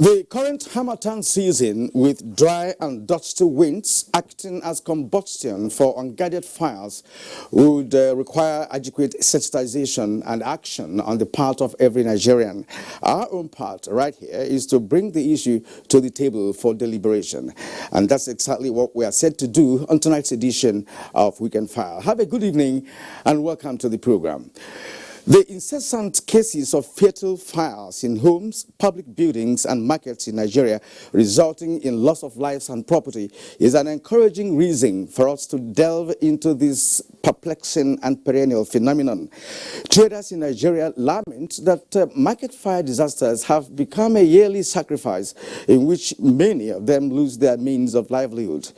The current harmattan season, with dry and dusty winds acting as combustion for unguided fires, would require adequate sensitization and action on the part of every Nigerian. Our own part right here is to bring the issue to the table for deliberation. And that's exactly what we are set to do on tonight's edition of Weekend Fire. Have a good evening and welcome to the program. The incessant cases of fatal fires in homes, public buildings and markets in Nigeria, resulting in loss of lives and property, is an encouraging reason for us to delve into this perplexing and perennial phenomenon. Traders in Nigeria lament that market fire disasters have become a yearly sacrifice in which many of them lose their means of livelihood.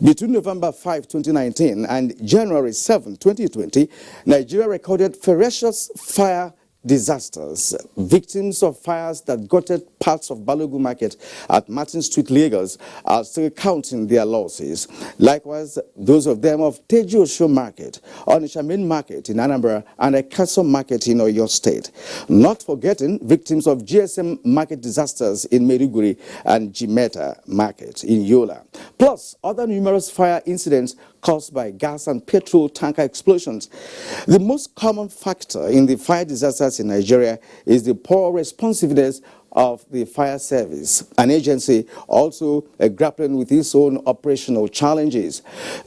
Between November 5, 2019 and January 7, 2020, Nigeria recorded ferocious fire disasters. Victims of fires that gutted parts of Balogun Market at Martin Street, Lagos, are still counting their losses. Likewise, those of them of Teji Osho Market, Onitsha Main Market in Anambra, and Ekaso Market in Oyo State. Not forgetting victims of GSM market disasters in Maiduguri and Jimeta Market in Yola. Plus, other numerous fire incidents caused by gas and petrol tanker explosions. The most common factor in the fire disasters in Nigeria is the poor responsiveness of the fire service, an agency also grappling with its own operational challenges.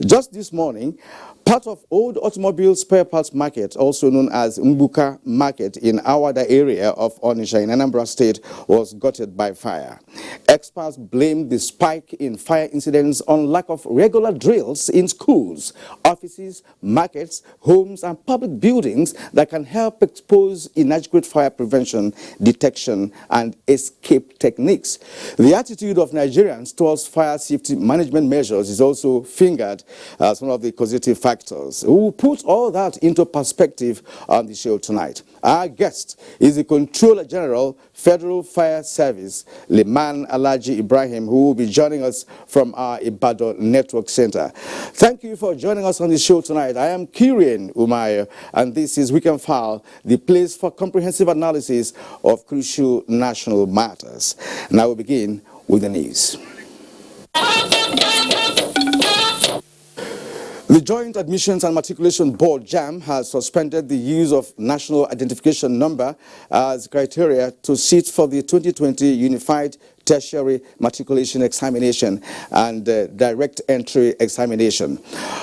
Just this morning, part of Old Automobile Spare Parts Market, also known as Mbuka Market in Awada area of Onitsha in Anambra State, was gutted by fire. Experts blame the spike in fire incidents on lack of regular drills in schools, offices, markets, homes, and public buildings that can help expose inadequate fire prevention, detection, and escape techniques. The attitude of Nigerians towards fire safety management measures is also fingered as one of the causative factors. We will put all that into perspective on the show tonight. Our guest is the Controller General, Federal Fire Service, Liman Alhaji Ibrahim, who will be joining us from our Ibadan Network Center. Thank you for joining us on the show tonight. I am Kirian Umayo, and this is Weekend File, the place for comprehensive analysis of crucial national matters. Now we begin with the news. The Joint Admissions and Matriculation Board, JAMB, has suspended the use of National Identification Number as criteria to sit for the 2020 Unified Tertiary Matriculation Examination and Direct Entry Examination.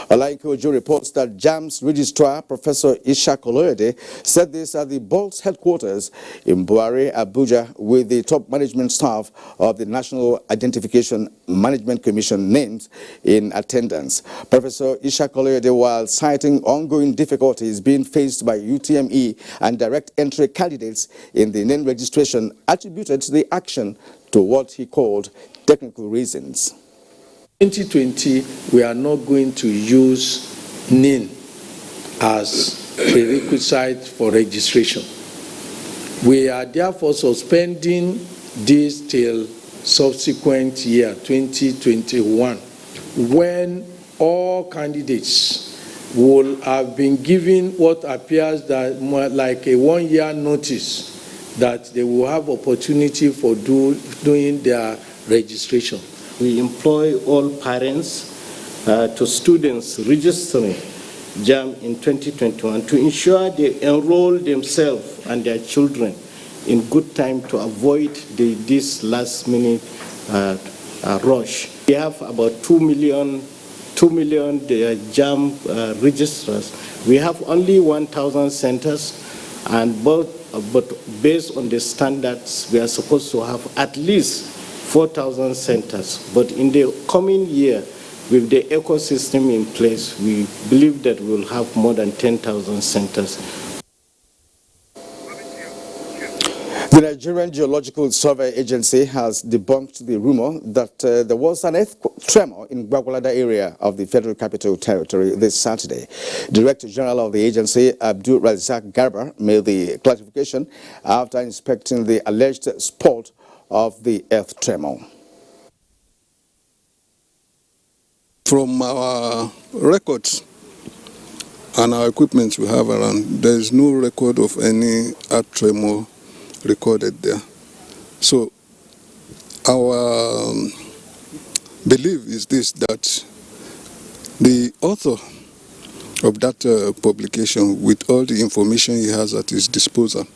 Olainke Ojo reports that JAMB's registrar, Professor Isha Koloyede, said this at the board's headquarters in Buhari, Abuja, with the top management staff of the National Identification Management Commission names in attendance. Professor Isha Koloyede, while citing ongoing difficulties being faced by UTME and direct entry candidates in the name registration, attributed the action to what he called technical reasons. 2020, we are not going to use NIN as prerequisite for registration. We are therefore suspending this till subsequent year, 2021, when all candidates will have been given what appears that like a 1-year notice that they will have opportunity for doing their registration. We employ all parents to students registering JAMB in 2021 to ensure they enroll themselves and their children in good time to avoid this last-minute rush. We have about 2 million JAMB registrars. We have only 1,000 centers, and but based on the standards, we are supposed to have at least 4,000 centers. But in the coming year, with the ecosystem in place, we believe that we'll have more than 10,000 centers. The Nigerian Geological Survey Agency has debunked the rumor that there was an earth tremor in Gwagwalada area of the Federal Capital Territory this Saturday. Director General of the agency, Abdul Razak Garba, made the clarification after inspecting the alleged spot of the earth tremor. From our records and our equipment we have around, there is no record of any earth tremor recorded there. So Our belief is this, that the author of that publication, with all the information he has at his disposal,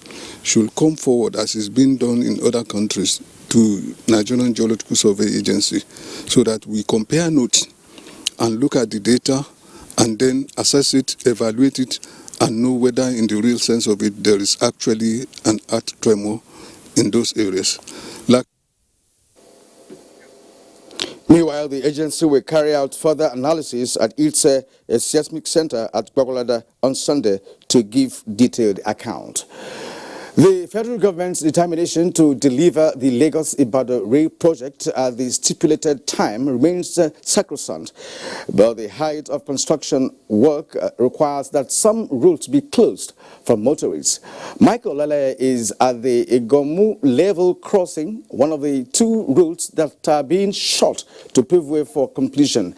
should come forward, as is being done in other countries, to Nigerian Geological Survey Agency, so that we compare notes and look at the data and then assess it, evaluate it, and know whether in the real sense of it there is actually an earth tremor in those areas. Meanwhile, the agency will carry out further analysis at its seismic center at Gwagwalada on Sunday to give detailed account. The federal government's determination to deliver the Lagos-Ibadan rail project at the stipulated time remains sacrosanct, but the height of construction work requires that some routes be closed for motorists. Michael Lale is at the Igomu level crossing, one of the two routes that are being shot to pave way for completion.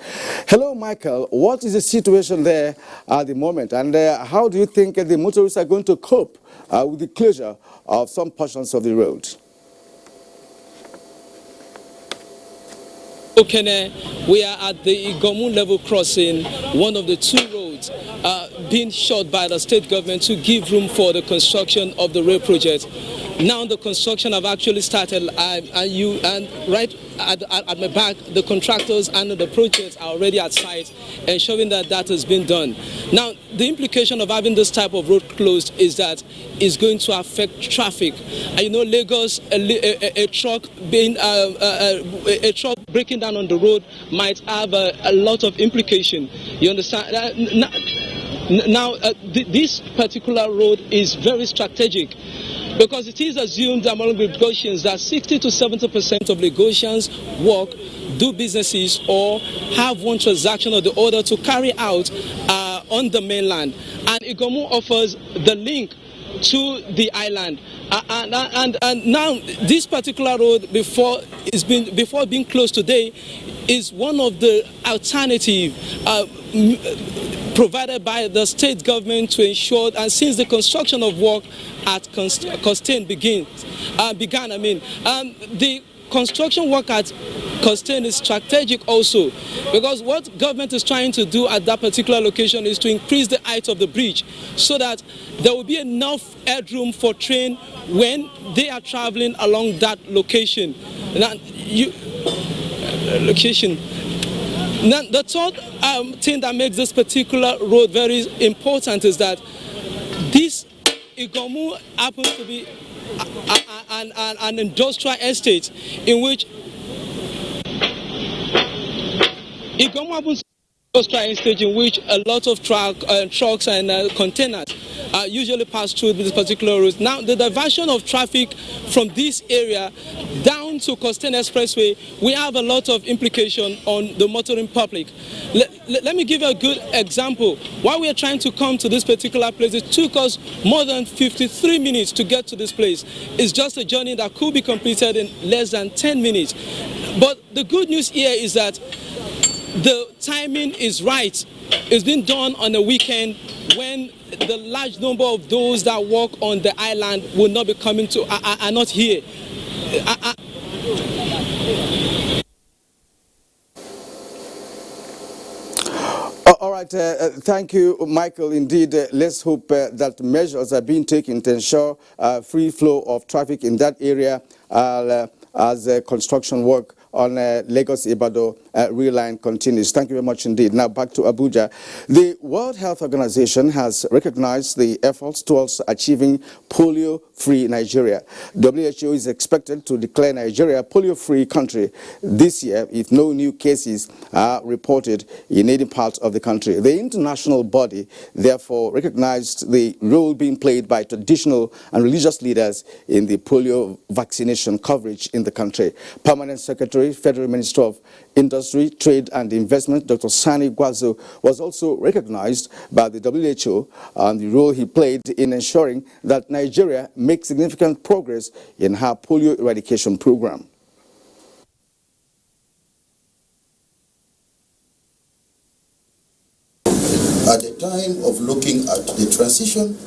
Hello, Michael. What is the situation there at the moment, and how do you think the motorists are going to cope with the closure of some portions of the road? Okay, we are at the Igomu level crossing, one of the two roads being shot by the state government to give room for the construction of the rail project. Now the construction have actually started, and right at my back, the contractors and the projects are already at site, ensuring that that has been done. Now, the implication of having this type of road closed is that it's going to affect traffic. And you know, Lagos, a truck breaking down on the road might have a lot of implication. You understand? Now, this particular road is very strategic, because it is assumed among Lagosians that 60 to 70% of Lagosians work, do businesses, or have one transaction or the other to carry out on the mainland. And Igomu offers the link to the island. And now this particular road, before being closed today, is one of the alternative provided by the state government to ensure, and since the construction of work at Costain began, the construction work at Costain is strategic also, because what government is trying to do at that particular location is to increase the height of the bridge so that there will be enough headroom for train when they are traveling along that location. Now, Now, the third thing that makes this particular road very important is that this Igomu happens to be an industrial estate in which a lot of trucks and containers usually pass through this particular route. Now, the diversion of traffic from this area down to Costain Expressway, we have a lot of implication on the motoring public. Let me give you a good example. While we are trying to come to this particular place, it took us more than 53 minutes to get to this place. It's just a journey that could be completed in less than 10 minutes. But the good news here is that the timing is right. It's been done on a weekend when the large number of those that work on the island will not be coming to, are not here. All right, thank you, Michael. Indeed, let's hope that measures are being taken to ensure free flow of traffic in that area as construction work on Lagos-Ibadan rail line continues. Thank you very much indeed. Now back to Abuja. The World Health Organization has recognized the efforts towards achieving polio-free Nigeria. WHO is expected to declare Nigeria a polio-free country this year if no new cases are reported in any part of the country. The international body therefore recognized the role being played by traditional and religious leaders in the polio vaccination coverage in the country. Permanent Secretary, Federal Minister of Industry, Trade and Investment, Dr. Sani Gwazo, was also recognized by the WHO on the role he played in ensuring that Nigeria makes significant progress in her polio eradication program. At the time of looking at the transition,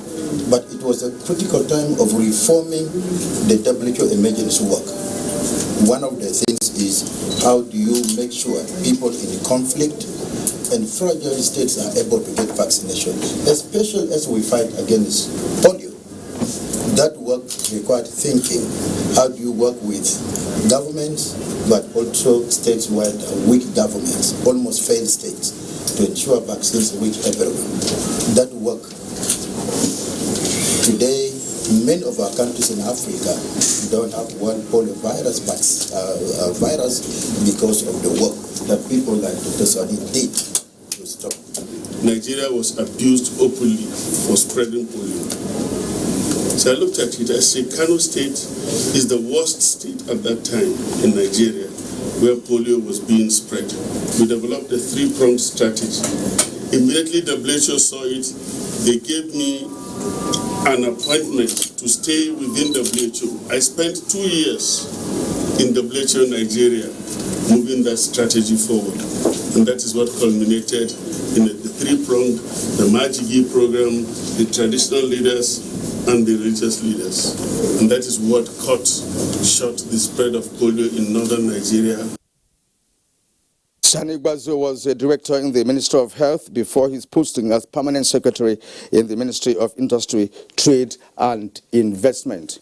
but it was a critical time of reforming the WHO emergency work. One of the things is, how do you make sure people in conflict and fragile states are able to get vaccination, especially as we fight against polio? That work required thinking. How do you work with governments, but also states where weak governments, almost failed states, to ensure vaccines reach everyone? That work. Today, many of our countries in Africa don't have one polio virus, but virus because of the work that people like Dr. Sani did to stop. Nigeria was abused openly for spreading polio. So I looked at it. I say Kano State is the worst state at that time in Nigeria where polio was being spread. We developed a three-pronged strategy. Immediately WHO saw it, they gave me an appointment to stay within WHO. I spent 2 years in WHO Nigeria moving that strategy forward. And that is what culminated in the three-pronged, the Majigi program, the traditional leaders, and the religious leaders. And that is what cut short the spread of polio in northern Nigeria. Sani Gbazo was a director in the Ministry of Health before his posting as permanent secretary in the Ministry of Industry, Trade and Investment.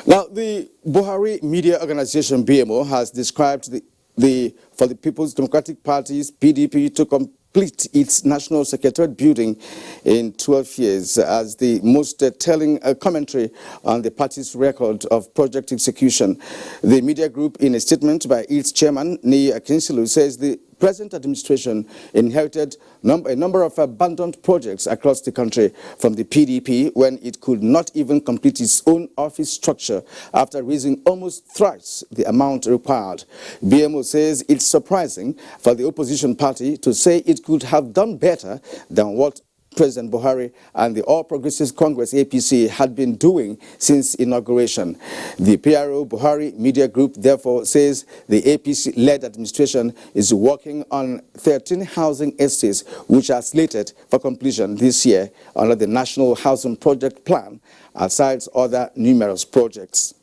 Now, the Buhari Media Organization, BMO, has described for the People's Democratic Party's PDP to complete its national secretariat building in 12 years as the most telling commentary on the party's record of project execution. The media group, in a statement by its chairman, Niyi Akinsilu, says the present administration inherited a number of abandoned projects across the country from the PDP when it could not even complete its own office structure after raising almost thrice the amount required. BMO says it's surprising for the opposition party to say it could have done better than what President Buhari and the All Progressives Congress APC had been doing since inauguration. The PRO Buhari Media Group therefore says the APC-led administration is working on 13 housing estates which are slated for completion this year under the National Housing Project Plan, aside other numerous projects.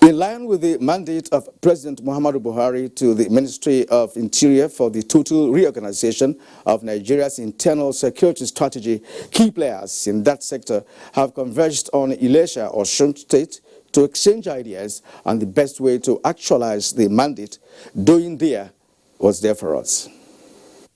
In line with the mandate of President Muhammadu Buhari to the Ministry of Interior for the total reorganization of Nigeria's internal security strategy, key players in that sector have converged on Ilesha or Osun State to exchange ideas on the best way to actualize the mandate. Doing there was there for us.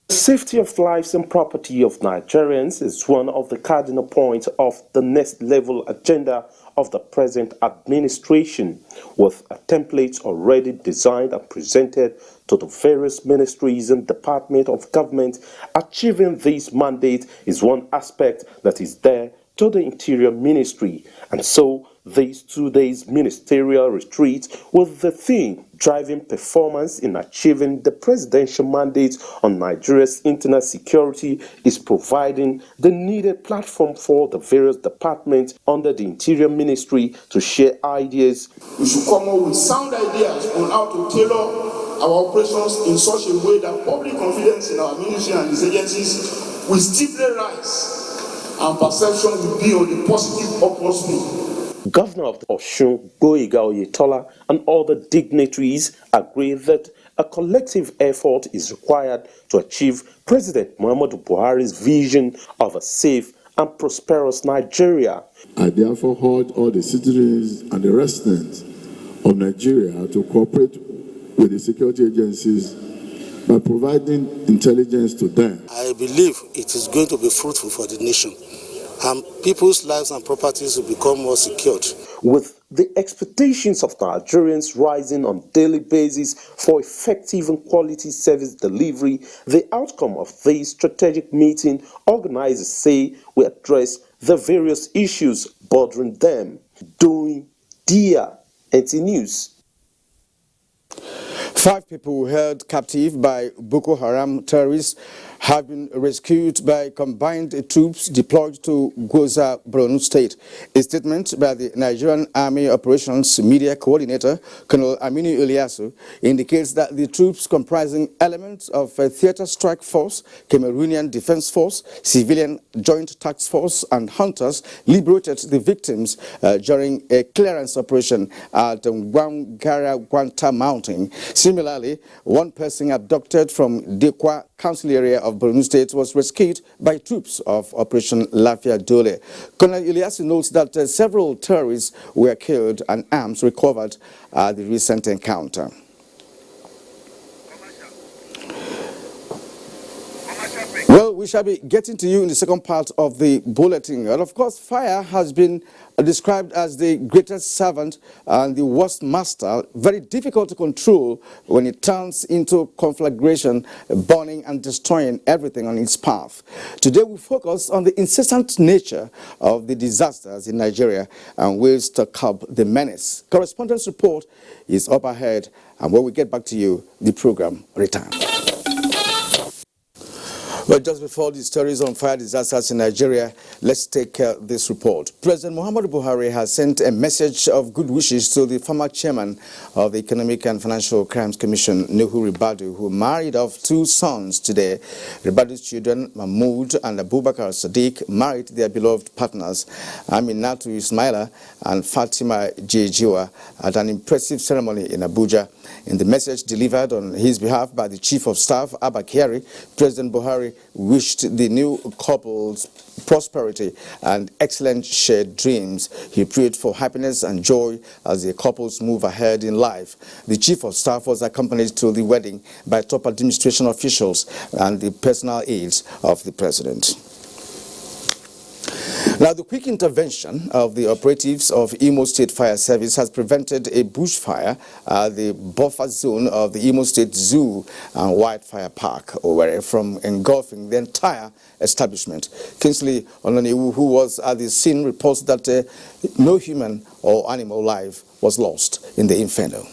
The safety of lives and property of Nigerians is one of the cardinal points of the next level agenda of the present administration, with a template already designed and presented to the various ministries and departments of government. Achieving this mandate is one aspect that is there to the Interior Ministry, and so these 2 days ministerial retreat with the theme driving performance in achieving the presidential mandate on Nigeria's internal security is providing the needed platform for the various departments under the Interior Ministry to share ideas. We should come up with sound ideas on how to tailor our operations in such a way that public confidence in our ministry and its agencies will steeply rise and perception will be on the positive upward swing. Governor of Osun, Gboyega Oyetola, and other dignitaries agree that a collective effort is required to achieve President Muhammadu Buhari's vision of a safe and prosperous Nigeria. I therefore urge all the citizens and the residents of Nigeria to cooperate with the security agencies by providing intelligence to them. I believe it is going to be fruitful for the nation, and people's lives and properties will become more secured. With the expectations of Nigerians rising on a daily basis for effective and quality service delivery, the outcome of this strategic meeting, organizers say, will address the various issues bothering them. Doing Dia NT News. 5 people held captive by Boko Haram terrorists have been rescued by combined troops deployed to Goza, Borno State. A statement by the Nigerian Army Operations Media Coordinator, Colonel Aminu Ilyasu, indicates that the troops comprising elements of a Theater Strike Force, Cameroonian Defense Force, Civilian Joint Task Force and hunters liberated the victims during a clearance operation at Gwangara-Gwanta Mountain. Similarly, one person abducted from Dekwa Council area of Borno State was rescued by troops of Operation Lafia Dole. Colonel Ilyasu notes that several terrorists were killed and arms recovered at the recent encounter. Well, we shall be getting to you in the second part of the bulletin. And of course, fire has been described as the greatest servant and the worst master, very difficult to control when it turns into conflagration, burning and destroying everything on its path. Today we focus on the incessant nature of the disasters in Nigeria and ways to curb the menace. Correspondence report is up ahead, and when we get back to you, the program returns. Well, just before the stories on fire disasters in Nigeria, let's take this report. President Muhammadu Buhari has sent a message of good wishes to the former chairman of the Economic and Financial Crimes Commission, Nuhu Ribadu, who married off 2 sons today. Ribadu's children, Mahmoud and Abubakar Sadiq, married their beloved partners, Aminatu Ismaila and Fatima Jejiwa, at an impressive ceremony in Abuja. In the message delivered on his behalf by the Chief of Staff, Abba Kyari, President Buhari wished the new couples prosperity and excellent shared dreams. He prayed for happiness and joy as the couples move ahead in life. The Chief of Staff was accompanied to the wedding by top administration officials and the personal aides of the President. Now, the quick intervention of the operatives of Imo State Fire Service has prevented a bushfire at the buffer zone of the Imo State Zoo and Wildfire Park, from engulfing the entire establishment. Kingsley Ononiwu, who was at the scene, reports that no human or animal life was lost in the inferno.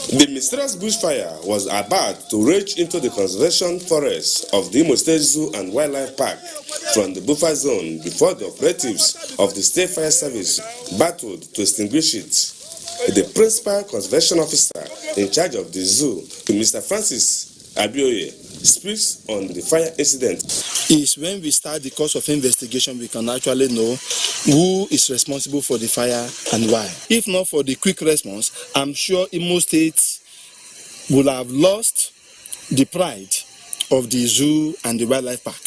The mysterious bushfire was about to rage into the conservation forest of the Imo State Zoo and Wildlife Park from the buffer zone before the operatives of the State Fire Service battled to extinguish it. The principal conservation officer in charge of the zoo, Mr. Francis Abioye, speaks on the fire incident. Is when we start the course of investigation, we can actually know who is responsible for the fire and why. If not for the quick response, I'm sure Imo State will have lost the pride of the zoo and the wildlife park.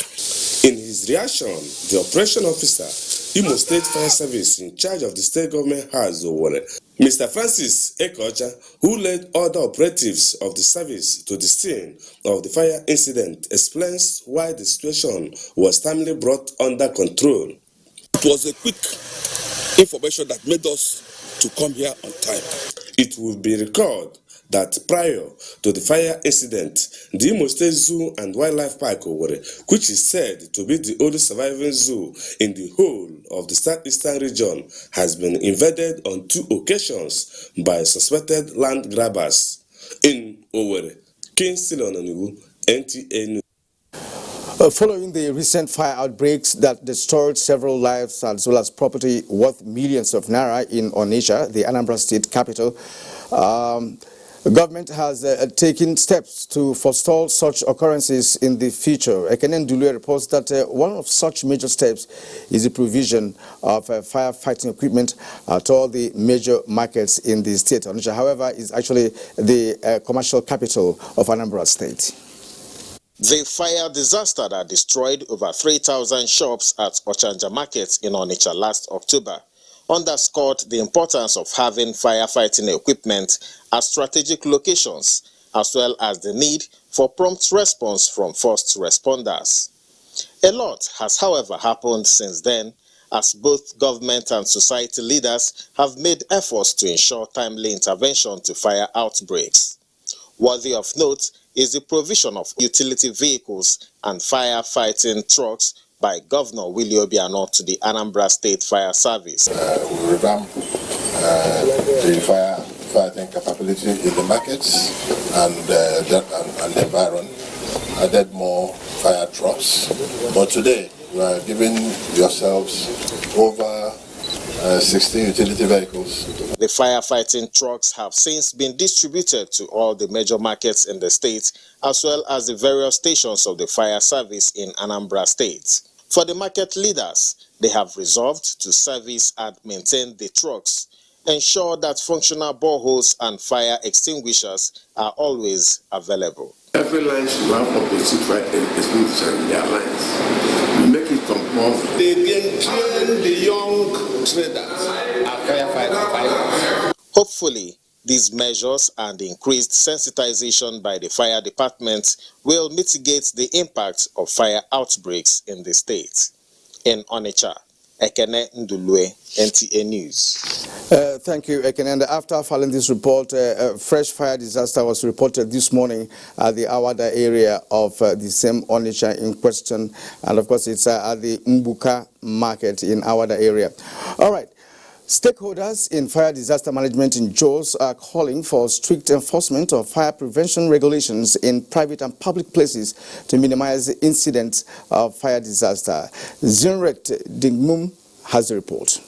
In his reaction, the operation officer, Imo State Fire Service in charge of the state government has Mr. Francis Ekocha, who led other operatives of the service to the scene of the fire incident, explains why the situation was timely brought under control. It was a quick information that made us to come here on time. It will be recalled that prior to the fire incident, the Imo State Zoo and Wildlife Park, which is said to be the oldest surviving zoo in the whole of the southeastern region, has been invaded on 2 occasions by suspected land grabbers. In Owerri, Kingsley Ononiwu, NTA News. Following the recent fire outbreaks that destroyed several lives as well as property worth millions of naira in Onitsha, the Anambra State capital, the government has taken steps to forestall such occurrences in the future. Ekene Ndulu reports that one of such major steps is the provision of firefighting equipment at all the major markets in the state. Onitsha, however, is actually the commercial capital of Anambra State. The fire disaster that destroyed over 3,000 shops at Ochanja Market in Onitsha last October underscored the importance of having firefighting equipment at strategic locations, as well as the need for prompt response from first responders. A lot has, however, happened since then, as both government and society leaders have made efforts to ensure timely intervention to fire outbreaks. Worthy of note is the provision of utility vehicles and firefighting trucks by Governor Willie Obiano to the Anambra State Fire Service. We revamp the firefighting capability in the markets and the environment, added more fire trucks. But today, we are giving yourselves over 16 utility vehicles. The firefighting trucks have since been distributed to all the major markets in the state, as well as the various stations of the fire service in Anambra State. For the market leaders, they have resolved to service and maintain the trucks, ensure that functional boreholes and fire extinguishers are always available. Every line should have opposite fire extinguisher in their lines. We make it compulsory. They then train the young traders at firefighting. Hopefully, these measures and increased sensitization by the fire department will mitigate the impact of fire outbreaks in the state. In Onitsha, Ekene Ndulue, NTA News. Thank you, Ekene. And after filing this report, a fresh fire disaster was reported this morning at the Awada area of the same Onitsha in question. And of course, it's at the Mbuka market in Awada area. All right. Stakeholders in fire disaster management in Jos are calling for strict enforcement of fire prevention regulations in private and public places to minimize the incidents of fire disaster. Zinret Dingmum has the report.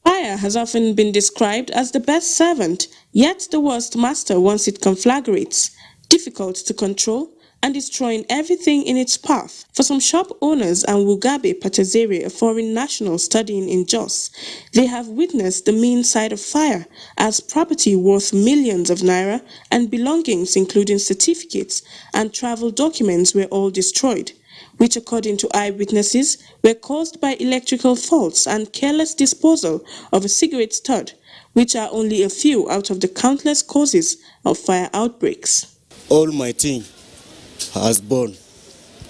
Fire has often been described as the best servant, yet the worst master once it conflagrates, difficult to control and destroying everything in its path. For some shop owners and Wugabe Patazere, a foreign national studying in Jos, they have witnessed the mean side of fire as property worth millions of naira and belongings including certificates and travel documents were all destroyed, which according to eyewitnesses were caused by electrical faults and careless disposal of a cigarette stud, which are only a few out of the countless causes of fire outbreaks. All my team has born.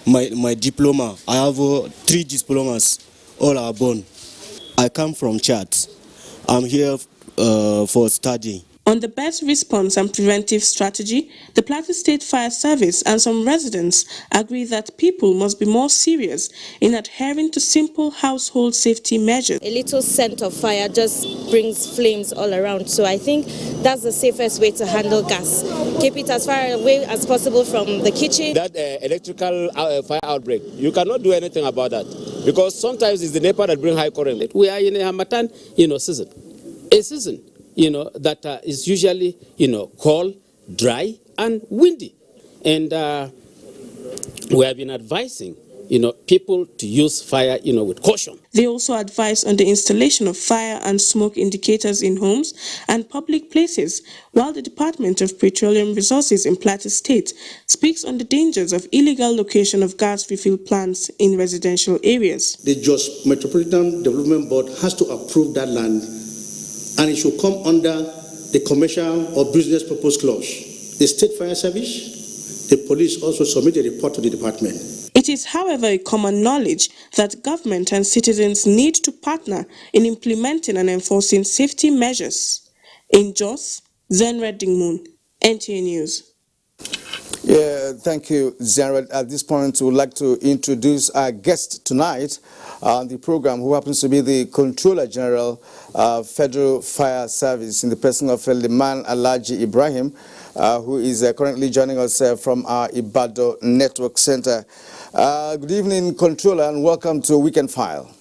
My diploma, I have 3 diplomas, all are born. I come from Chad. I'm here for studying. On the best response and preventive strategy, the Plateau State Fire Service and some residents agree that people must be more serious in adhering to simple household safety measures. A little scent of fire just brings flames all around, so I think that's the safest way to handle gas. Keep it as far away as possible from the kitchen. That electrical fire outbreak, you cannot do anything about that because sometimes it's the NEPA that bring high current. We are in a Hamatan, season. A season. That is usually, cold, dry, and windy. And we have been advising, people to use fire, with caution. They also advise on the installation of fire and smoke indicators in homes and public places, while the Department of Petroleum Resources in Plateau State speaks on the dangers of illegal location of gas refill plants in residential areas. The Jos Metropolitan Development Board has to approve that land, and it should come under the commercial or business purpose clause. The State Fire Service, the police also submit a report to the department. It is, however, a common knowledge that government and citizens need to partner in implementing and enforcing safety measures. In Jos, Zenred Dingmun, NTA News. Yeah, thank you, Zenred. At this point, we would like to introduce our guest tonight on the program, who happens to be the Controller General of Federal Fire Service in the person of Liman Alhaji Ibrahim, who is currently joining us from our Ibado Network Center. Good evening, Controller, and welcome to Weekend File.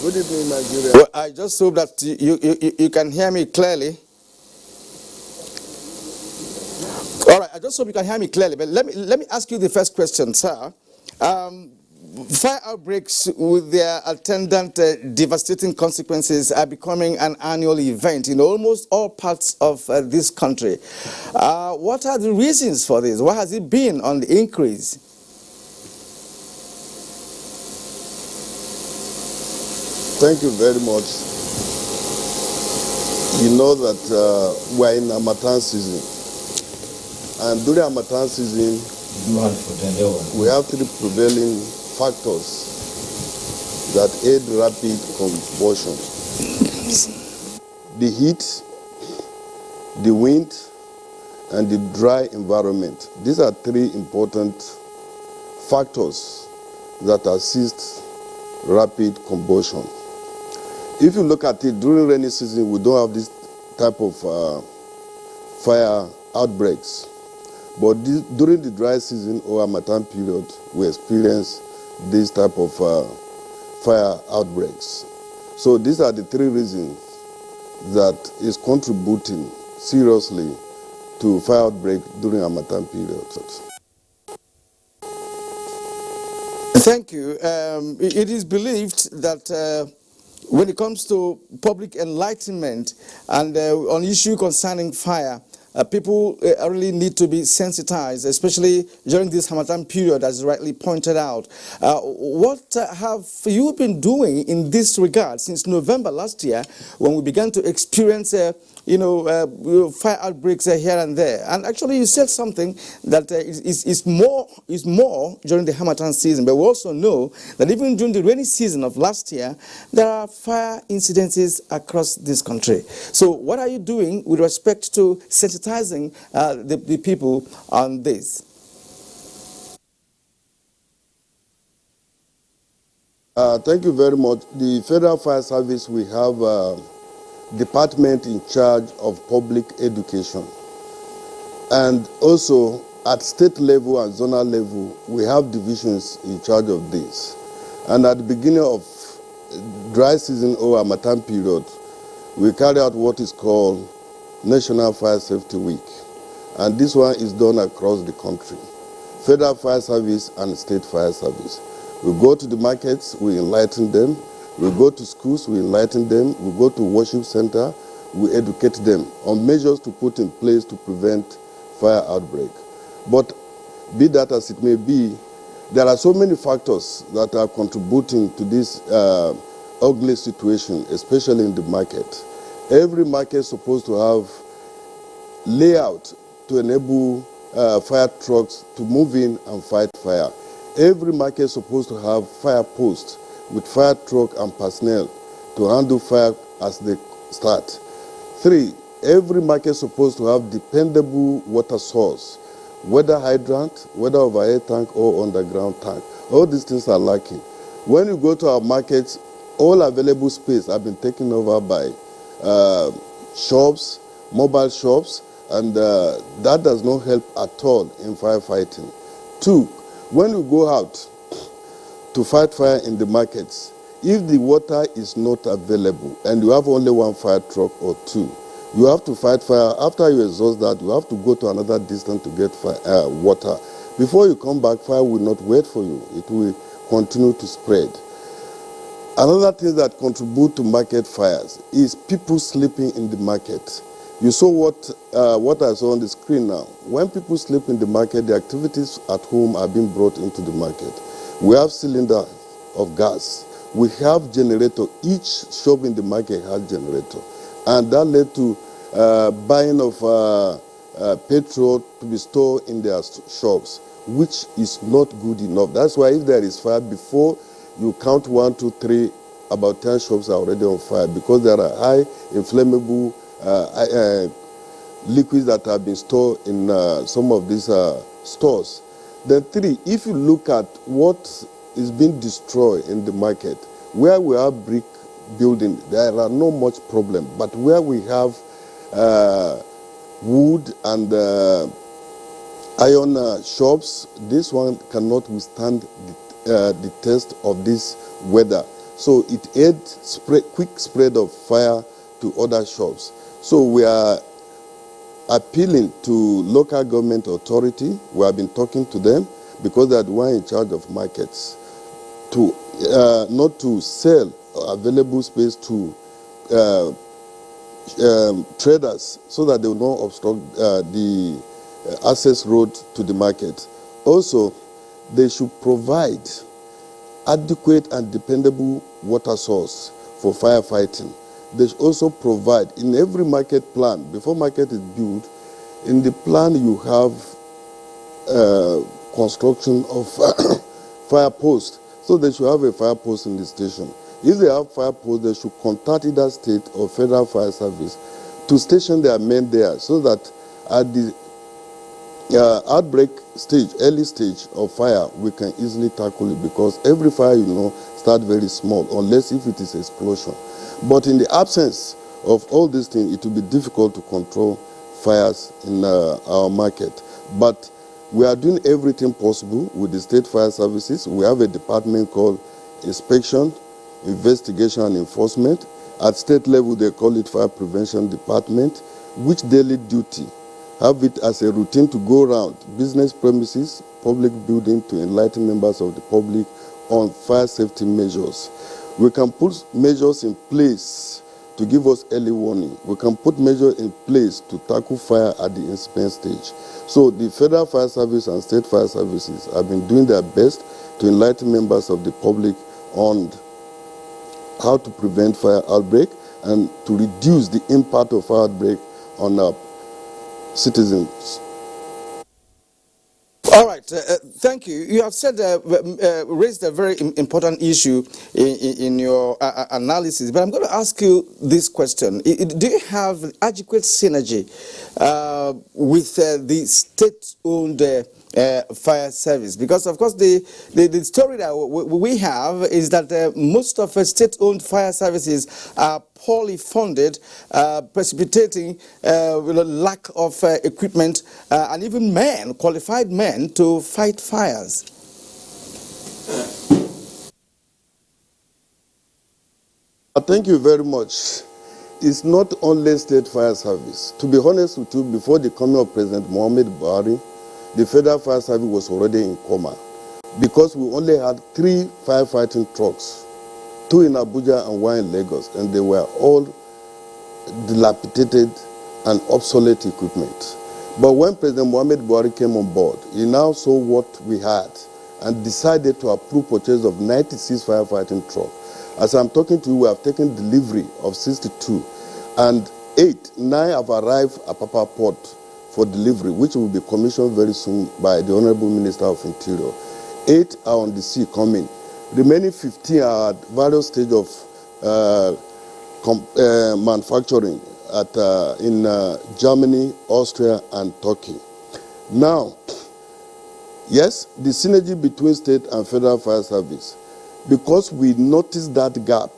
Good evening, Nigeria. Well, I just hope that you can hear me clearly. All right, I just hope you can hear me clearly. But let me ask you the first question, sir. Fire outbreaks with their attendant devastating consequences are becoming an annual event in almost all parts of this country. What are the reasons for this? What has it been on the increase? Thank you very much. You know that we are in Harmattan season. And during Harmattan season, we have 3 prevailing factors that aid rapid combustion. The heat, the wind, and the dry environment. These are three important factors that assist rapid combustion. If you look at it, during rainy season, we don't have this type of fire outbreaks. But during the dry season or Harmattan period, we experience this type of fire outbreaks. So these are the three reasons that is contributing seriously to fire outbreak during Harmattan period. Thank you. It is believed that when it comes to public enlightenment and on issue concerning fire, people really need to be sensitized, especially during this Harmattan period, as rightly pointed out. What have you been doing in this regard since November last year, when we began to experience fire outbreaks here and there? And actually, you said something that is more during the Harmattan season, but we also know that even during the rainy season of last year, there are fire incidences across this country. So what are you doing with respect to sensitizing the people on this? Thank you very much. The Federal Fire Service, we have a department in charge of public education. And also at state level and zonal level, we have divisions in charge of this. And at the beginning of dry season or Harmattan period, we carry out what is called National Fire Safety Week. And this one is done across the country. Federal Fire Service and State Fire Service. We go to the markets, we enlighten them. We go to schools, we enlighten them. We go to worship center, we educate them on measures to put in place to prevent fire outbreak. But be that as it may be, there are so many factors that are contributing to this ugly situation, especially in the market. Every market is supposed to have layout to enable fire trucks to move in and fight fire. Every market is supposed to have fire posts with fire truck and personnel to handle fire as they start. 3, every market is supposed to have dependable water source, whether hydrant, whether overhead tank or underground tank. All these things are lacking. When you go to our markets, all available space have been taken over by shops, mobile shops, and that does not help at all in firefighting. 2, when you go out to fight fire in the markets, if the water is not available and you have only one fire truck or 2, you have to fight fire. After you exhaust that, you have to go to another distance to get water. Before you come back, fire will not wait for you. It will continue to spread. Another thing that contributes to market fires is people sleeping in the market. You saw what I saw on the screen now. When people sleep in the market, the activities at home are being brought into the market. We have cylinder of gas. We have generator. Each shop in the market has generator. And that led to buying of petrol to be stored in their shops, which is not good enough. That's why if there is fire, before you count 1, 2, 3, about 10 shops are already on fire because there are high inflammable liquids that have been stored in some of these stores. Then 3, if you look at what is being destroyed in the market, where we have brick building, there are no much problem. But where we have wood and iron shops, this one cannot withstand the test of this weather. So it aids quick spread of fire to other shops. So we are appealing to local government authority. We have been talking to them because they are the one in charge of markets, to not to sell available space to traders so that they will not obstruct the access road to the market. Also, they should provide adequate and dependable water source for firefighting. They should also provide in every market plan, before market is built, in the plan you have construction of fire posts. So they should have a fire post in the station. If they have fire posts, they should contact either state or federal fire service to station their men there so that at the outbreak stage, early stage of fire, we can easily tackle it because every fire, start very small, unless if it is explosion. But in the absence of all these things, it will be difficult to control fires in our market. But we are doing everything possible with the state fire services. We have a department called Inspection, Investigation and Enforcement. At state level, they call it Fire Prevention Department, which daily duty have it as a routine to go around business premises, public building to enlighten members of the public on fire safety measures. We can put measures in place to give us early warning. We can put measures in place to tackle fire at the incident stage. So the Federal Fire Service and State Fire Services have been doing their best to enlighten members of the public on how to prevent fire outbreak and to reduce the impact of fire outbreak on our citizens. All right, thank you. You have said raised a very important issue in your analysis, but I'm going to ask you this question: do you have adequate synergy with the state-owned fire service? Because of course the story that we have is that most of the state-owned fire services are poorly funded, precipitating lack of equipment and even qualified men to fight fires. Thank you very much. It's not only state fire service. To be honest with you, before the coming of President Muhammad Buhari, the Federal Fire Service was already in coma because we only had 3 firefighting trucks, 2 in Abuja and 1 in Lagos, and they were all dilapidated and obsolete equipment. But when President Muhammad Buhari came on board, he now saw what we had and decided to approve purchase of 96 firefighting trucks. As I'm talking to you, we have taken delivery of 62, and 9 have arrived at Papa Port for delivery, which will be commissioned very soon by the Honorable Minister of Interior. 8 are on the sea coming. Remaining 15 are at various stages of manufacturing in Germany, Austria, and Turkey. Now, yes, the synergy between state and federal fire service, because we noticed that gap,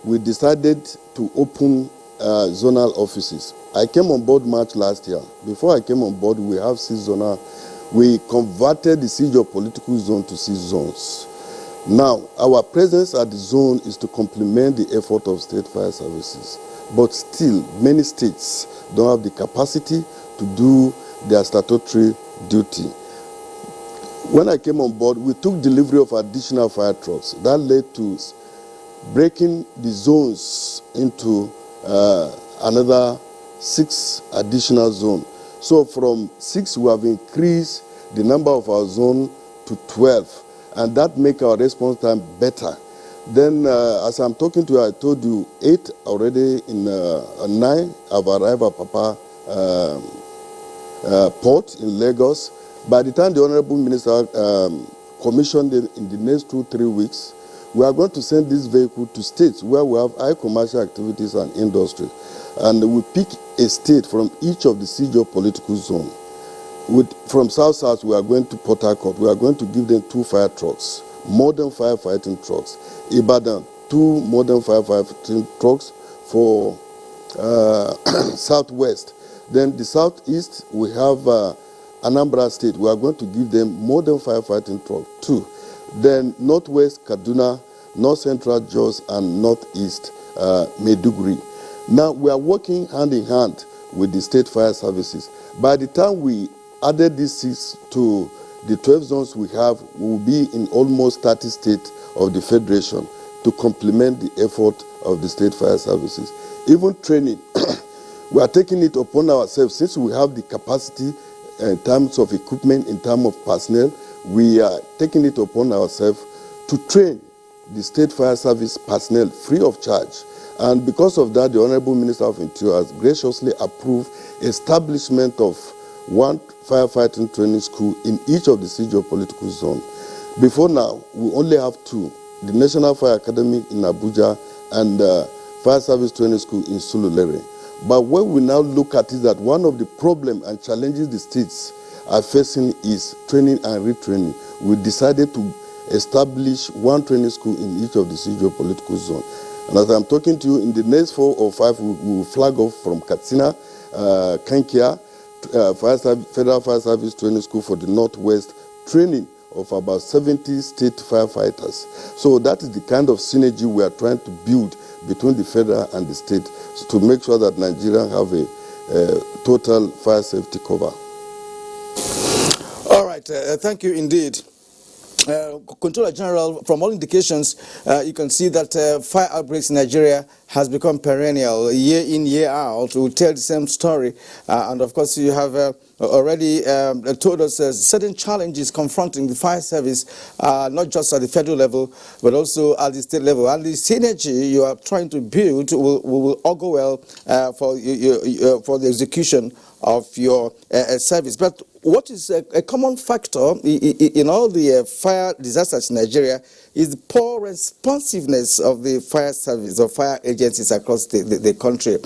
we decided to open zonal offices. I came on board March last year. Before I came on board, we have 6 zonal. We converted the siege of political zone to 6 zones. Now, our presence at the zone is to complement the effort of state fire services. But still, many states don't have the capacity to do their statutory duty. When I came on board, we took delivery of additional fire trucks. That led to breaking the zones into another 6 additional zones. So from 6, we have increased the number of our zone to 12, and that makes our response time better. Then, as I'm talking to you, I told you 8 already in 9 have arrived at Papa Port in Lagos. By the time the Honorable Minister commissioned it in the next 2-3 weeks, we are going to send this vehicle to states where we have high commercial activities and industry. And we pick a state from each of the siege of political zone. From South, we are going to Port Harcourt. We are going to give them 2 fire trucks, modern firefighting trucks. Ibadan, 2 modern firefighting trucks for Southwest. Then the Southeast, we have Anambra State. We are going to give them modern firefighting trucks, 2. Then Northwest, Kaduna, North Central, Jos, and Northeast, Maiduguri. Now, we are working hand in hand with the state fire services. By the time we added these 6 to the 12 zones we have, we will be in almost 30 states of the Federation to complement the effort of the state fire services. Even training, we are taking it upon ourselves. Since we have the capacity in terms of equipment, in terms of personnel, we are taking it upon ourselves to train the state fire service personnel free of charge. And because of that, the Honorable Minister of Interior has graciously approved establishment of 1 firefighting training school in each of the siege of political zone. Before now, we only have 2, the National Fire Academy in Abuja and Fire Service Training School in Surulere. But what we now look at is that one of the problems and challenges the states are facing is training and retraining. We decided to establish one training school in each of the socio-political zones. And as I'm talking to you, in the next 4 or 5, we will flag off from Katsina, Kankia, Federal Fire Service Training School for the Northwest, training of about 70 state firefighters. So that is the kind of synergy we are trying to build between the federal and the state to make sure that Nigeria have a total fire safety cover. All right, thank you indeed. Controller General, from all indications, you can see that fire outbreaks in Nigeria has become perennial, year in, year out. We tell the same story. And of course, you have already told us certain challenges confronting the fire service, not just at the federal level, but also at the state level. And the synergy you are trying to build will augur well for the execution of your service. But what is a common factor in all the fire disasters in Nigeria is the poor responsiveness of the fire service or fire agencies across the country.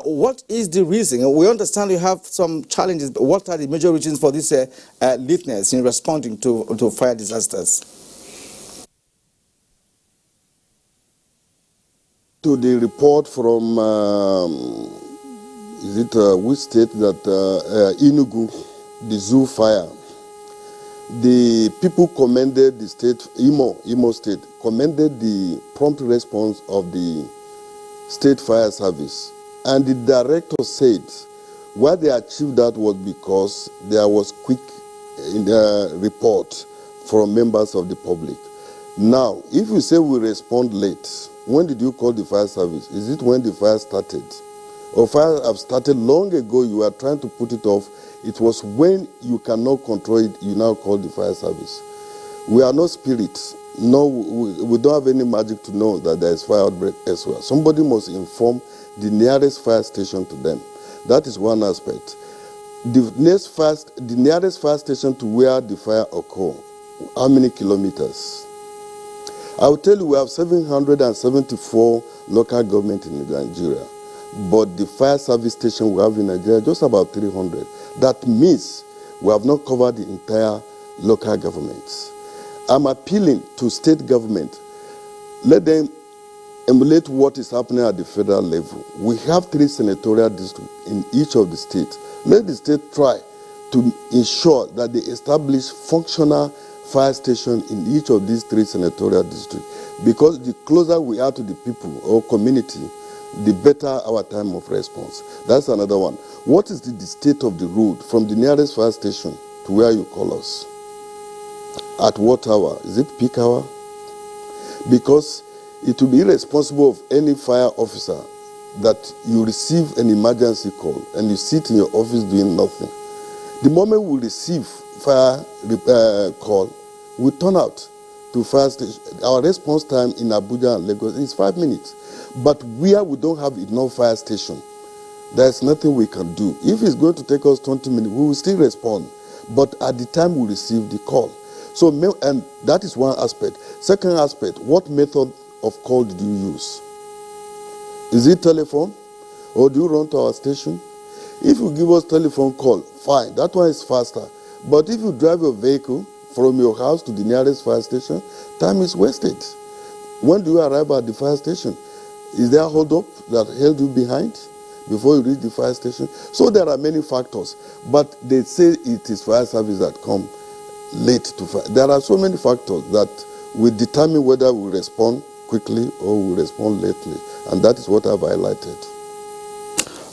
What is the reason? We understand you have some challenges, but what are the major reasons for this lateness in responding to fire disasters? To the report from, which state that Enugu, the Zoo Fire, the people commended the state, Imo State, commended the prompt response of the State Fire Service. And the director said why they achieved that was because there was quick report from members of the public. Now, if you say we respond late, when did you call the fire service? Is it when the fire started? Or fire have started long ago, you are trying to put it off. It was when you cannot control it, you now call the fire service. We are not spirits. No, we don't have any magic to know that there is fire outbreak elsewhere. Somebody must inform the nearest fire station to them. That is one aspect. The nearest fire station to where the fire occurred, how many kilometers? I will tell you, we have 774 local government in Nigeria, but the fire service station we have in Nigeria just about 300. That means we have not covered the entire local governments. I'm appealing to state government. Let them emulate what is happening at the federal level. We have 3 senatorial districts in each of the states. Let the state try to ensure that they establish functional fire station in each of these 3 senatorial districts. Because the closer we are to the people or community, the better our time of response. That's another one. What is the state of the road from the nearest fire station to where you call us? At what hour? Is it peak hour? Because it will be irresponsible of any fire officer that you receive an emergency call and you sit in your office doing nothing. The moment we receive fire call, we turn out to fire station. Our response time in Abuja and Lagos is 5 minutes. But where we don't have enough fire station, there's nothing we can do. If it's going to take us 20 minutes, we will still respond. But at the time we receive the call. So, and that is one aspect. Second aspect, what method of call did you use? Is it telephone? Or do you run to our station? If you give us telephone call, fine, that one is faster. But if you drive a vehicle from your house to the nearest fire station, time is wasted. When do you arrive at the fire station? Is there a hold-up that held you behind before you reach the fire station? So there are many factors, but they say it is fire service that come late to fire. There are so many factors that will determine whether we respond quickly or we respond lately, and that is what I've highlighted.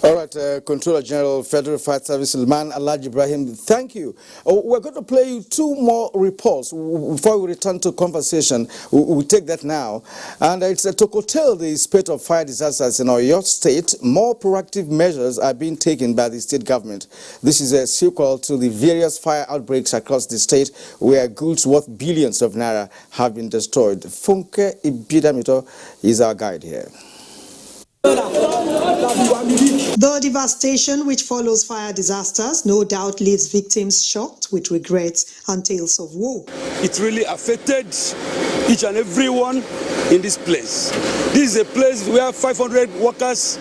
All right, Controller General, Federal Fire Service, Sulman Alhaji Ibrahim, thank you. We're going to play you 2 more reports before we return to conversation. We'll take that now. And it's to curtail the spate of fire disasters in Oyo State. More proactive measures are being taken by the state government. This is a sequel to the various fire outbreaks across the state where goods worth billions of naira have been destroyed. Funke Ibidamito is our guide here. The devastation which follows fire disasters no doubt leaves victims shocked with regrets and tales of woe. It really affected each and everyone in this place. This is a place where 500 workers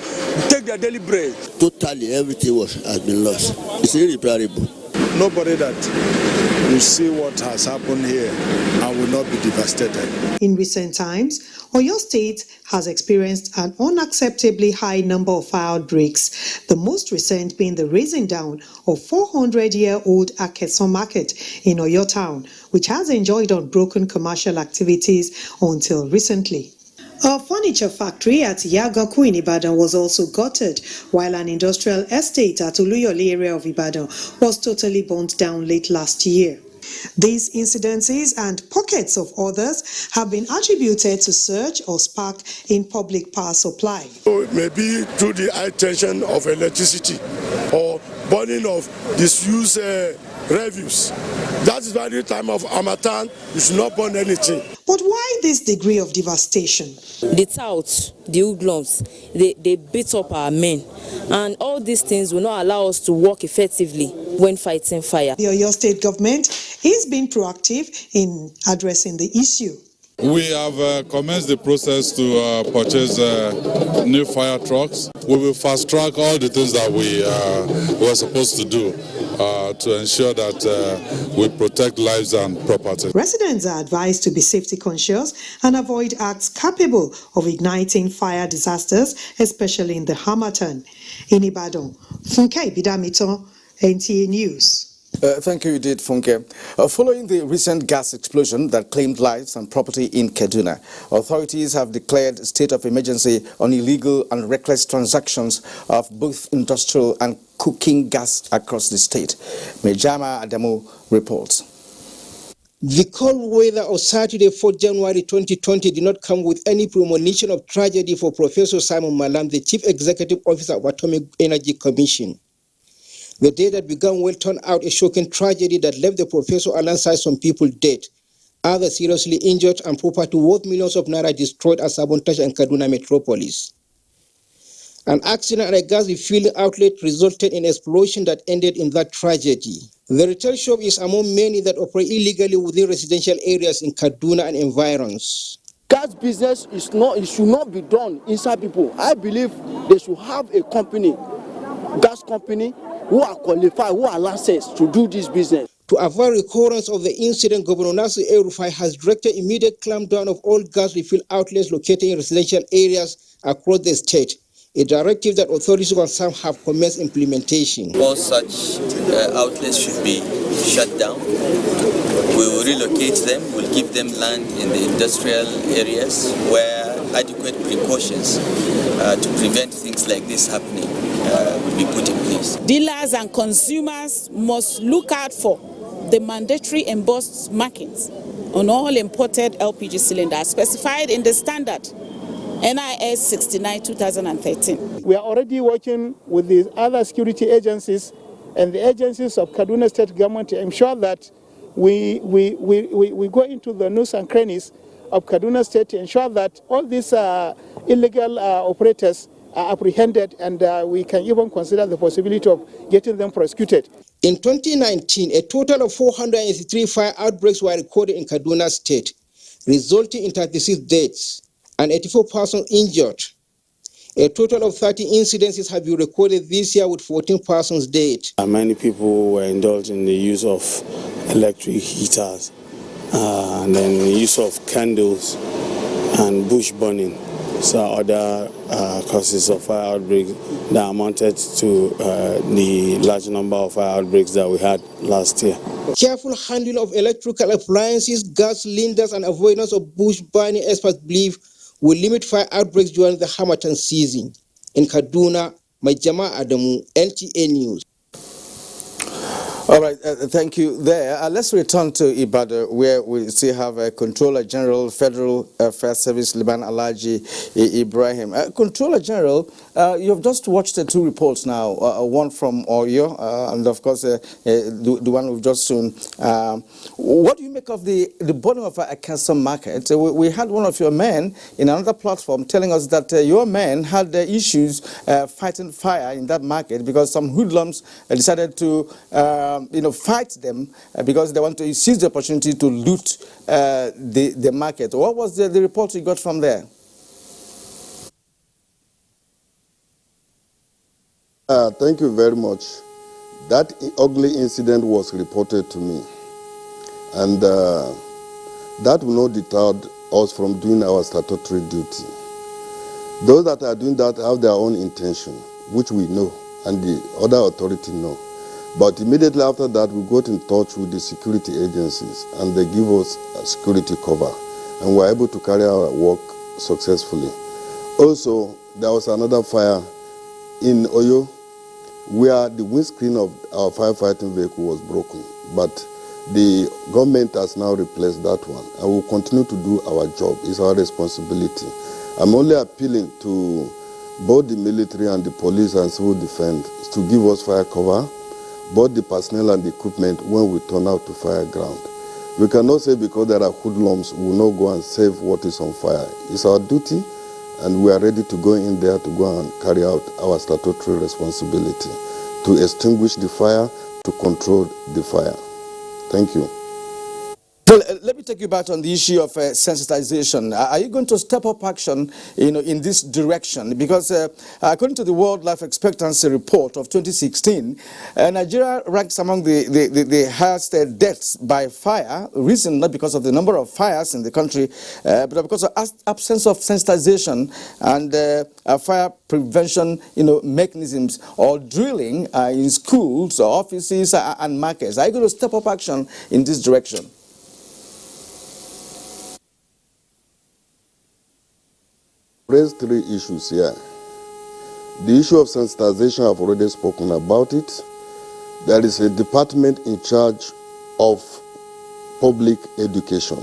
take their daily bread. Totally everything has been lost. It's irreparable. nobody that will see what has happened here and will not be devastated. In recent times, Oyo State has experienced an unacceptably high number of fire outbreaks, the most recent being the razing down of 400-year-old Akeson Market in Oyo Town, which has enjoyed unbroken commercial activities until recently. A furniture factory at Yagaku in Ibadan was also gutted, while an industrial estate at Oluyole area of Ibadan was totally burnt down late last year. These incidences and pockets of others have been attributed to surge or spark in public power supply. So it may be through the high tension of electricity or burning of disused refuse. That is why the time of Harmattan, you should not burn anything. But why this degree of devastation? The touts, the hoodlums, they beat up our men. And all these things will not allow us to work effectively when fighting fire. The Oyo State government is being proactive in addressing the issue. We have commenced the process to purchase new fire trucks. We will fast track all the things that we were supposed to do to ensure that we protect lives and property. Residents are advised to be safety conscious and avoid acts capable of igniting fire disasters, especially in the Harmattan. In Ibadan, Funke Bidamito, NTA News. Thank you, Edith Funke. Following the recent gas explosion that claimed lives and property in Kaduna, authorities have declared a state of emergency on illegal and reckless transactions of both industrial and cooking gas across the state. Mejama Adamu reports. The cold weather of Saturday, 4 January 2020 did not come with any premonition of tragedy for Professor Simon Malam, the Chief Executive Officer of Atomic Energy Commission. The day that began well turned out a shocking tragedy that left the professor alongside some people dead, others seriously injured, and property worth millions of naira destroyed at Sabontage and Kaduna metropolis. An accident at a gas refueling outlet resulted in an explosion that ended in that tragedy. The retail shop is among many that operate illegally within residential areas in Kaduna and environs. Gas business it should not be done inside people. I believe they should have a company, gas company, who are qualified, who are licensed to do this business. To avoid recurrence of the incident, Governor Nasir El-Rufai has directed immediate clampdown of all gas refill outlets located in residential areas across the state, a directive that authorities concerned have commenced implementation. All such outlets should be shut down. We will relocate them, we'll give them land in the industrial areas where adequate precautions to prevent things like this happening will be put in place. Dealers and consumers must look out for the mandatory embossed markings on all imported LPG cylinders specified in the standard NIS 69/2013. We are already working with the other security agencies and the agencies of Kaduna State government to ensure that we go into the nooks and crannies of Kaduna State to ensure that all these illegal operators are apprehended, and we can even consider the possibility of getting them prosecuted. In 2019, a total of 483 fire outbreaks were recorded in Kaduna State, resulting in 36 deaths and 84 persons injured. A total of 30 incidences have been recorded this year with 14 persons dead. Many people were indulged in the use of electric heaters and then the use of candles and bush burning. So other causes of fire outbreaks that amounted to the large number of fire outbreaks that we had last year. Careful handling of electrical appliances, gas cylinders, and avoidance of bush burning, experts believe, will limit fire outbreaks during the Harmattan season. In Kaduna, Majama Adamu, NTA News. All right, thank you there. Let's return to Ibadan, where we still have Controller General, Federal Affairs Service, Liban Alhaji Ibrahim. Controller General, you have just watched the two reports now, one from Oyo, and of course the one we've just seen. What do you make of the burning of a custom market? We had one of your men in another platform telling us that your men had issues fighting fire in that market because some hoodlums decided to fight them because they want to seize the opportunity to loot the market. What was the report you got from there? Thank you very much. That ugly incident was reported to me, and that will not deter us from doing our statutory duty. Those that are doing that have their own intention, which we know, and the other authority know. But immediately after that, we got in touch with the security agencies, and they give us a security cover, and we're able to carry our work successfully. Also, there was another fire in Oyo, where the windscreen of our firefighting vehicle was broken, but the government has now replaced that one, and we'll continue to do our job. It's our responsibility. I'm only appealing to both the military and the police and civil defense to give us fire cover, both the personnel and the equipment, when we turn out to fire ground. We cannot say because there are hoodlums, we will not go and save what is on fire. It's our duty, and we are ready to go in there to go and carry out our statutory responsibility to extinguish the fire, to control the fire. Thank you. Well, let me take you back on the issue of sensitization. Are you going to step up action, in this direction? Because according to the World Life Expectancy Report of 2016, Nigeria ranks among the highest deaths by fire. Reason not because of the number of fires in the country, but because of absence of sensitization and fire prevention, mechanisms or drilling in schools, offices, and markets. Are you going to step up action in this direction? Raised three issues here. The issue of sensitization, I've already spoken about it. There is a department in charge of public education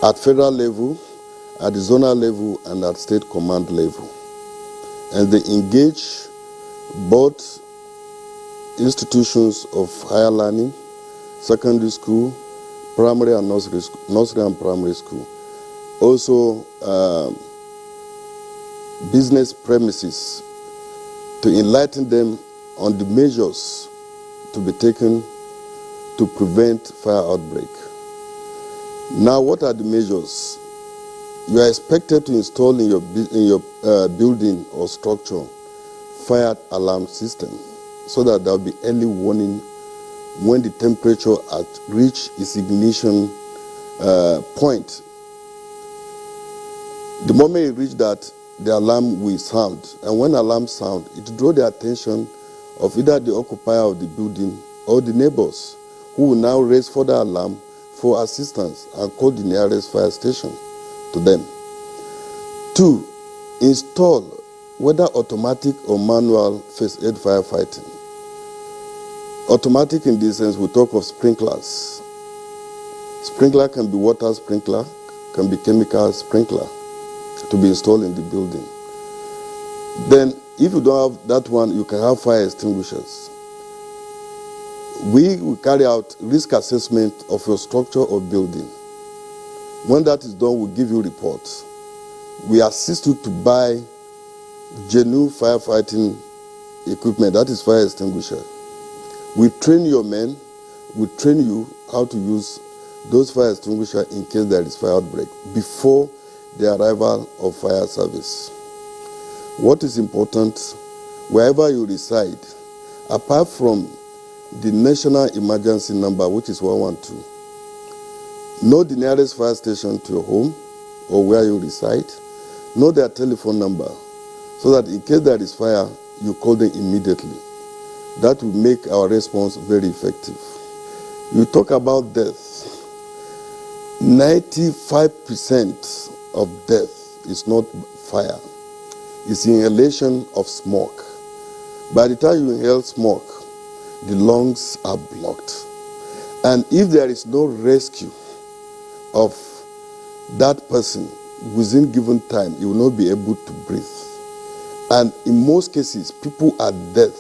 at federal level, at the zonal level, and at state command level. And they engage both institutions of higher learning, secondary school, primary and nursery and primary school. Also, business premises to enlighten them on the measures to be taken to prevent fire outbreak. Now, what are the measures? You are expected to install in your building or structure fire alarm system so that there will be early warning when the temperature has reached its ignition point. The moment you reach that, the alarm will sound, and when alarm sound, it draws the attention of either the occupier of the building or the neighbors, who will now raise further alarm for assistance and call the nearest fire station to them. 2, install whether automatic or manual first aid firefighting. Automatic in this sense, we talk of sprinklers. Sprinkler can be water sprinkler, can be chemical sprinkler, to be installed in the building. Then, if you don't have that one, you can have fire extinguishers. We will carry out risk assessment of your structure or building. When that is done, we'll give you reports. We assist you to buy genuine firefighting equipment, that is fire extinguisher. We train your men, we train you how to use those fire extinguishers in case there is fire outbreak before the arrival of fire service. What is important, wherever you reside, apart from the national emergency number, which is 112, know the nearest fire station to your home or where you reside, know their telephone number, so that in case there is fire, you call them immediately. That will make our response very effective. You talk about death. 95% of death is not fire. It's inhalation of smoke. By the time you inhale smoke, the lungs are blocked. And if there is no rescue of that person within given time, you will not be able to breathe. And in most cases, people are dead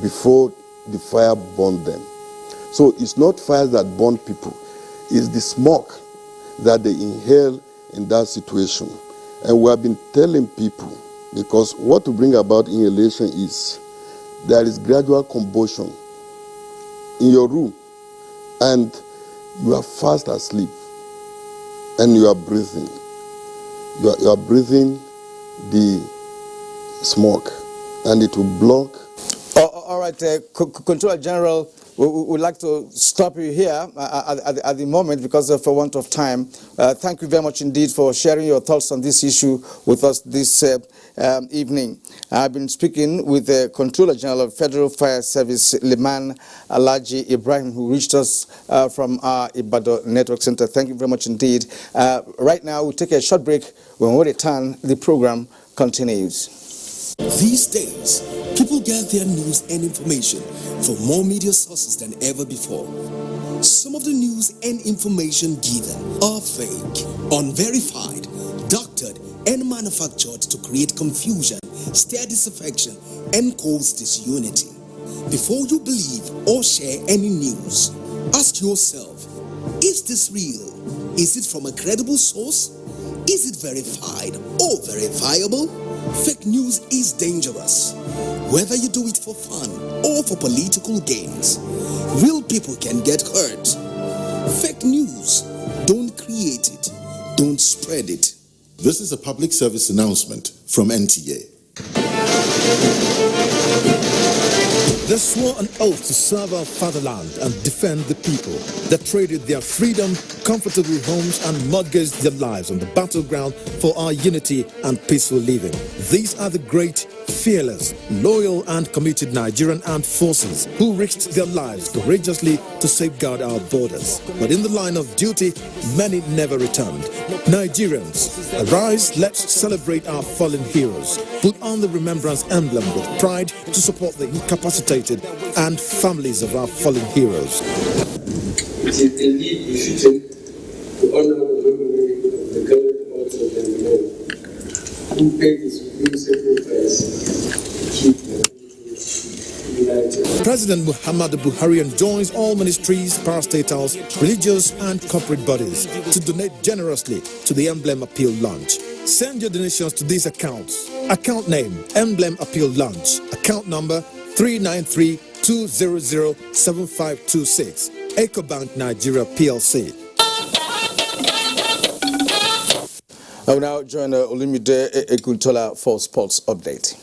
before the fire burned them. So it's not fire that burn people, it's the smoke that they inhale in that situation. And we have been telling people, because what to bring about inhalation is there is gradual combustion in your room, and you are fast asleep, and you are breathing. You are breathing the smoke, and it will block. All right, Controller General, we would like to stop you here at the moment because for want of time. Thank you very much indeed for sharing your thoughts on this issue with us this evening. I've been speaking with the Controller General of Federal Fire Service, Liman Alhaji Ibrahim, who reached us from our Ibadan Network Center. Thank you very much indeed. Right now, we'll take a short break. When we return, the program continues. These days, people get their news and information from more media sources than ever before. Some of the news and information given are fake, unverified, doctored, and manufactured to create confusion, stir disaffection, and cause disunity. Before you believe or share any news, ask yourself, is this real? Is it from a credible source? Is it verified or verifiable? Fake news is dangerous, whether you do it for fun or for political gains. Real people can get hurt. Fake news, don't create it, don't spread it. This is a public service announcement from NTA. They swore an oath to serve our fatherland and defend the people. They traded their freedom, comfortable homes, and mortgaged their lives on the battleground for our unity and peaceful living. These are the great, fearless, loyal, and committed Nigerian armed forces who risked their lives courageously to safeguard our borders. But in the line of duty, many never returned. Nigerians, arise, let's celebrate our fallen heroes. Put on the remembrance emblem with pride to support the incapacitated and families of our fallen heroes. It is the lead we should take to honor the memory of the gallant hearts of the men who paid the supreme sacrifice to keep the united. President Muhammadu Buhari enjoins all ministries, parastatals, religious and corporate bodies to donate generously to the Emblem Appeal Launch. Send your donations to these accounts. Account name, Emblem Appeal Launch. Account number 393-200-7526. EcoBank Nigeria PLC. I will now join Olumide Ekuntola for Sports Update.